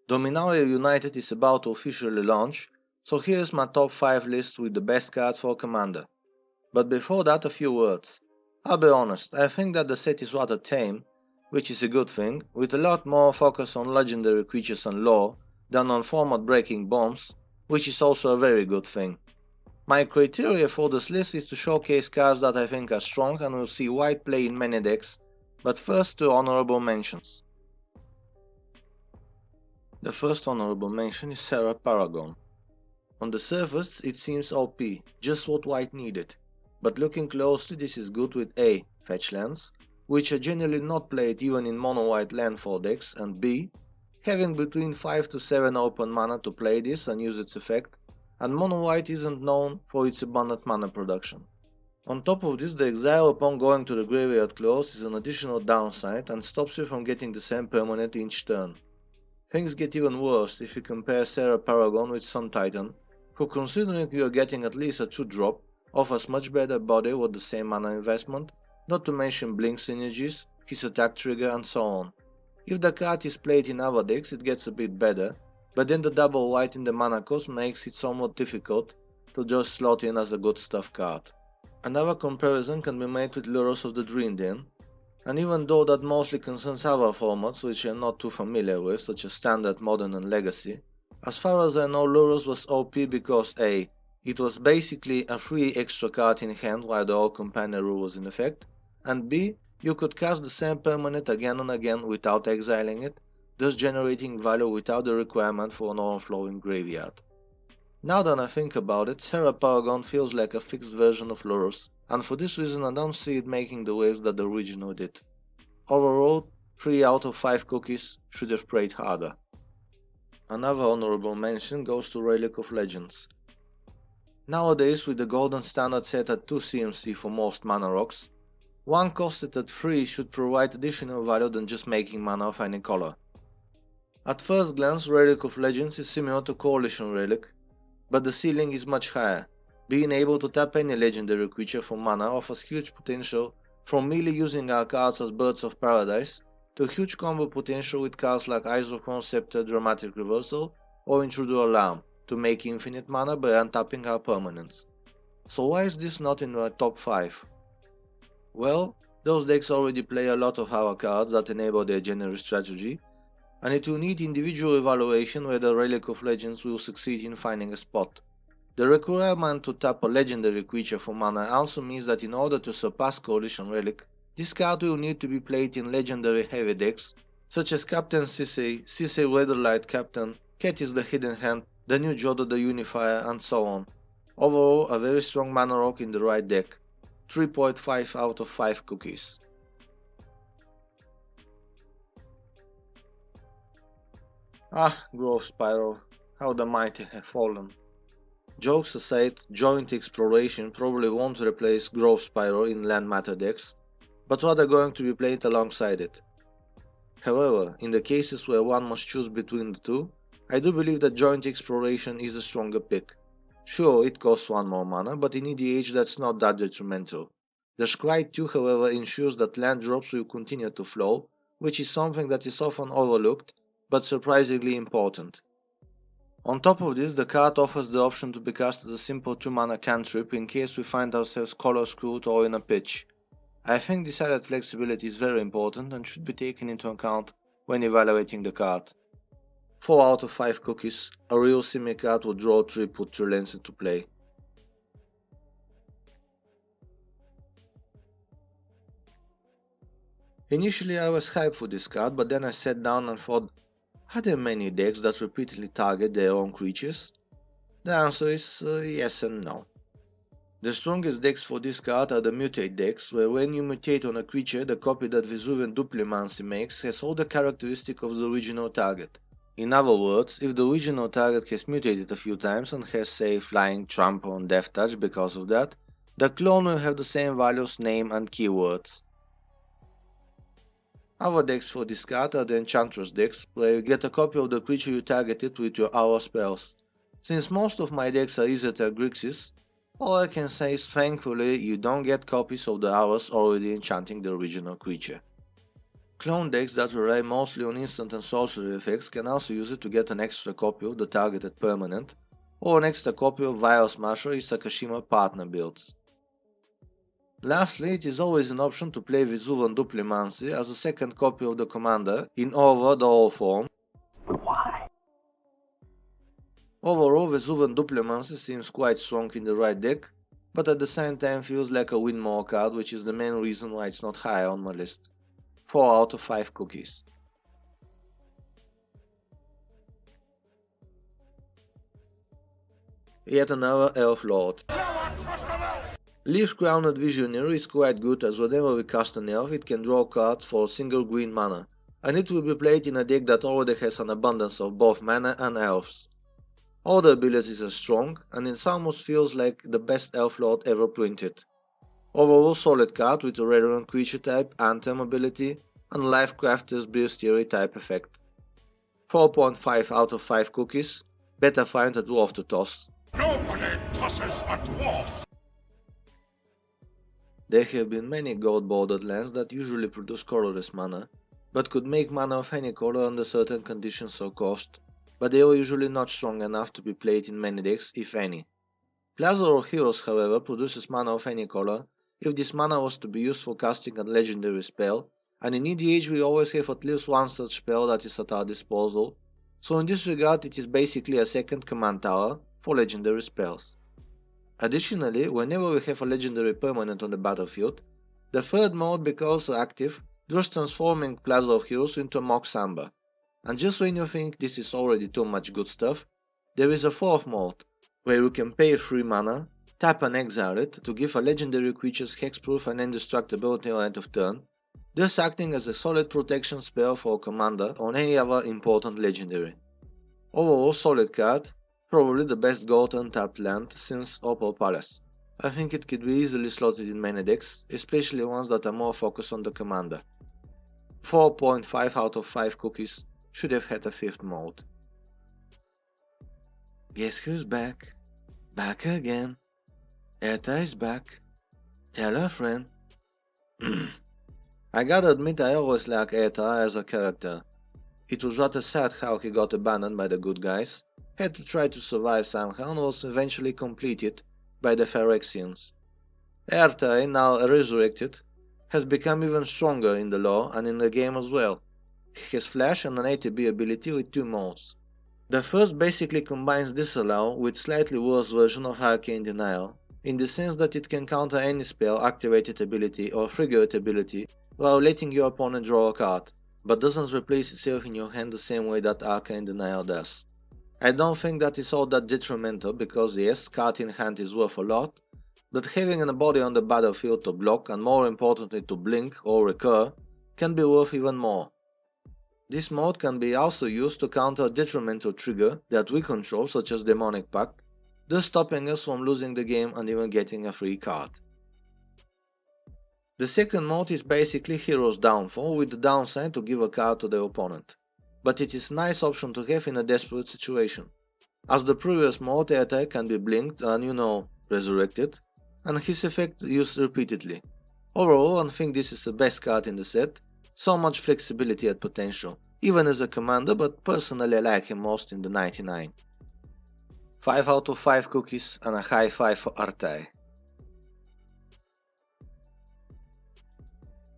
Dominaria United is about to officially launch, so here's my top 5 list with the best cards for Commander. But before that, a few words. I'll be honest, I think that the set is rather tame, which is a good thing, with a lot more focus on legendary creatures and lore than on format breaking bombs, which is also a very good thing. My criteria for this list is to showcase cards that I think are strong and will see wide play in many decks, but first two honorable mentions. The first honorable mention is Serra Paragon. On the surface it seems OP, just what white needed, but looking closely this is good with A. Fetch lands, which are generally not played even in mono-white landfall decks, and B. Having between 5 to 7 open mana to play this and use its effect, and mono-white isn't known for its abundant mana production. On top of this, the exile upon going to the graveyard close is an additional downside and stops you from getting the same permanent each turn. Things get even worse if you compare Serra Paragon with Sun Titan, who, considering you are getting at least a 2-drop, offers much better body with the same mana investment, not to mention blink synergies, his attack trigger and so on. If the card is played in other decks it gets a bit better, but then the double white in the mana cost makes it somewhat difficult to just slot in as a good stuff card. Another comparison can be made with Lurrus of the Dream Den, and even though that mostly concerns other formats which I'm not too familiar with, such as Standard, Modern and Legacy, as far as I know Lurrus was OP because A. It was basically a free extra card in hand while the All Companion rule was in effect, and B. You could cast the same permanent again and again without exiling it, thus generating value without the requirement for an overflowing graveyard. Now that I think about it, Serra Paragon feels like a fixed version of Lurrus, and for this reason I don't see it making the waves that the original did. Overall, 3 out of 5 cookies should have prayed harder. Another honorable mention goes to Relic of Legends. Nowadays, with the golden standard set at 2 CMC for most mana rocks, one costed at 3 should provide additional value than just making mana of any color. At first glance, Relic of Legends is similar to Coalition Relic, but the ceiling is much higher. Being able to tap any legendary creature for mana offers huge potential, from merely using our cards as Birds of Paradise, to huge combo potential with cards like Isochron Scepter Dramatic Reversal or Intruder Alarm to make infinite mana by untapping our permanents. So why is this not in my top 5? Well, those decks already play a lot of our cards that enable their general strategy, and it will need individual evaluation whether Relic of Legends will succeed in finding a spot. The requirement to tap a legendary creature for mana also means that in order to surpass Coalition Relic, this card will need to be played in legendary heavy decks, such as Captain Sisay, Sisay Weatherlight Captain, Keti's the Hidden Hand, the new Jodo the Unifier, and so on. Overall, a very strong mana rock in the right deck. 3.5 out of 5 cookies. Ah, Growth Spiral, how the mighty have fallen. Jokes aside, Joint Exploration probably won't replace Growth Spiral in land matter decks, but rather going to be played alongside it. However, in the cases where one must choose between the two, I do believe that Joint Exploration is a stronger pick. Sure, it costs 1 more mana, but in EDH that's not that detrimental. The Scry 2 however ensures that land drops will continue to flow, which is something that is often overlooked, but surprisingly important. On top of this, the card offers the option to be cast as a simple 2 mana cantrip in case we find ourselves color screwed or in a pitch. I think this added flexibility is very important and should be taken into account when evaluating the card. 4 out of 5 cookies, a real Simic card would draw 3 put 3 lands into play. Initially I was hyped for this card, but then I sat down and thought, are there many decks that repeatedly target their own creatures? The answer is yes and no. The strongest decks for this card are the mutate decks, where when you mutate on a creature, the copy that Vesuvian Duplimancy makes has all the characteristics of the original target. In other words, if the original target has mutated a few times and has, say, Flying, Trample and Death Touch because of that, the clone will have the same values, name and keywords. Other decks for this card are the Enchantress decks, where you get a copy of the creature you targeted with your Aura spells. Since most of my decks are Izzet or Grixis, all I can say is thankfully you don't get copies of the Auras already enchanting the original creature. Clone decks that rely mostly on instant and sorcery effects can also use it to get an extra copy of the targeted permanent, or an extra copy of Vile Smasher if Sakashima partner builds. Lastly, it is always an option to play Vesuvan Duplimancy as a second copy of the commander in Over the All form. But why? Overall, Vesuvan Duplimancy seems quite strong in the right deck, but at the same time feels like a win more card, which is the main reason why it's not higher on my list. 4 out of 5 cookies. Yet another Elf Lord. Leaf Crowned Visionary is quite good, as whenever we cast an elf it can draw cards for a single green mana, and it will be played in a deck that already has an abundance of both mana and elves. All the abilities are strong, and it almost feels like the best Elf Lord ever printed. Overall solid card with a Redrun creature type, Anthem ability, and Lifecrafter's Bestiary type effect. 4.5 out of 5 cookies, better find a dwarf to toss. Nobody tosses a dwarf! There have been many gold bordered lands that usually produce colorless mana, but could make mana of any color under certain conditions or cost, but they were usually not strong enough to be played in many decks, if any. Plaza of Heroes, however, produces mana of any color if this mana was to be used for casting a legendary spell, and in EDH we always have at least one such spell that is at our disposal, so in this regard it is basically a second command tower for legendary spells. Additionally, whenever we have a legendary permanent on the battlefield, the third mode becomes active, thus transforming Plaza of Heroes into Mox Samba. And just when you think this is already too much good stuff, there is a fourth mode, where you can pay 3 mana, tap and exile it to give a legendary creature's hexproof and indestructibility on end of turn, thus acting as a solid protection spell for a commander on any other important legendary. Overall solid card, probably the best gold untapped land since Opal Palace. I think it could be easily slotted in many decks, especially ones that are more focused on the commander. 4.5 out of 5 cookies, should have had a 5th mode. Guess who's back? Back again. Eta is back. Tell a friend. I gotta admit I always liked Eta as a character. It was rather sad how he got abandoned by the good guys, had to try to survive somehow and was eventually completed by the Phyrexians. Ertai, now resurrected, has become even stronger in the lore and in the game as well. He has Flash and an ATB ability with 2 modes. The first basically combines Disallow with slightly worse version of Arcane Denial, in the sense that it can counter any spell, activated ability or triggered ability while letting your opponent draw a card, but doesn't replace itself in your hand the same way that Arcane Denial does. I don't think that is all that detrimental because yes, card in hand is worth a lot, but having a body on the battlefield to block and more importantly to blink or recur can be worth even more. This mode can be also used to counter a detrimental trigger that we control, such as Demonic Pact, thus stopping us from losing the game and even getting a free card. The second mode is basically Hero's Downfall with the downside to give a card to the opponent, but it is a nice option to have in a desperate situation. As the previous mode, the attack can be blinked and resurrected, and his effect used repeatedly. Overall, I think this is the best card in the set. So much flexibility and potential, even as a commander, but personally I like him most in the 99. 5 out of 5 cookies and a high 5 for Ertai.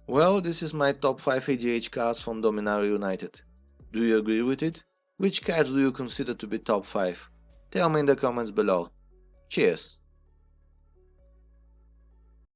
Well, this is my top 5 EDH cards from Dominaria United. Do you agree with it? Which cards do you consider to be top 5? Tell me in the comments below. Cheers!